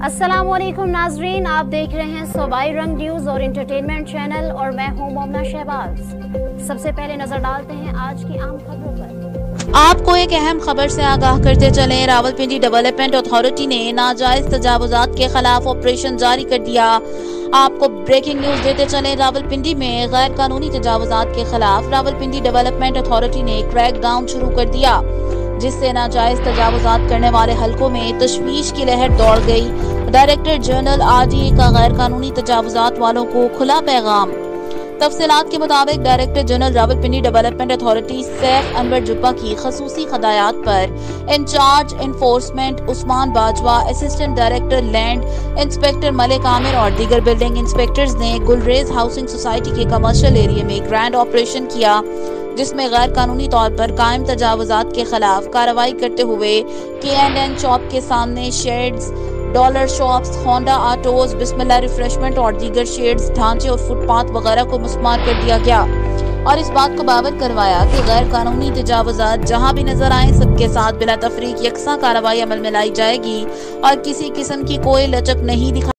अस्सलामुअलैकुम नाजरीन, आप देख रहे हैं सूबाई रंग न्यूज और इंटरटेनमेंट चैनल और मैं हूं मोमना शहबाज। सबसे पहले नजर डालते हैं आज की आम खबरों पर। आपको एक अहम खबर से आगाह करते चलें। रावलपिंडी डेवलपमेंट अथॉरिटी ने नाजायज तजावुजात के खिलाफ ऑपरेशन जारी कर दिया। आपको ब्रेकिंग न्यूज देते चलें। रावलपिंडी में गैर कानूनी तजावुजात के खिलाफ रावलपिंडी डेवलपमेंट अथॉरिटी ने क्रैकडाउन शुरू कर दिया, जिससे नाजायज तजावुजात करने वाले हलकों में तशवीश की लहर दौड़ गई। डायरेक्टर जनरल आरडीए का गैर कानूनी तजावुजात वालों को खुला पैगाम। तफसीलात के मुताबिक director general Rawalpindi development authority Saif Anwar Jubba की खसूसी हदायत पर incharge enforcement Usman Bajwa, assistant director land inspector Malik Aamir और दीगर बिल्डिंग इंस्पेक्टर्स ने गुलरेज हाउसिंग सोसाइटी के कमर्शियल एरिया में ग्रैंड ऑपरेशन किया, जिसमें गैर कानूनी तौर पर कायम तजावुजात के खिलाफ कार्रवाई करते हुए KNN शॉप के सामने shades, dollar shops, Honda autos, Bismillah refreshment और दीगर शेड्स, ढांचे और फुटपाथ वगैरह को मुस्मार कर दिया गया और इस बात को बावर करवाया कि गैर कानूनी तजावुजात जहां भी नजर आए सबके साथ बिला तफरीक यकसा कार्रवाई अमल में लाई जाएगी और किसी किस्म की कोई लचक नहीं दिखा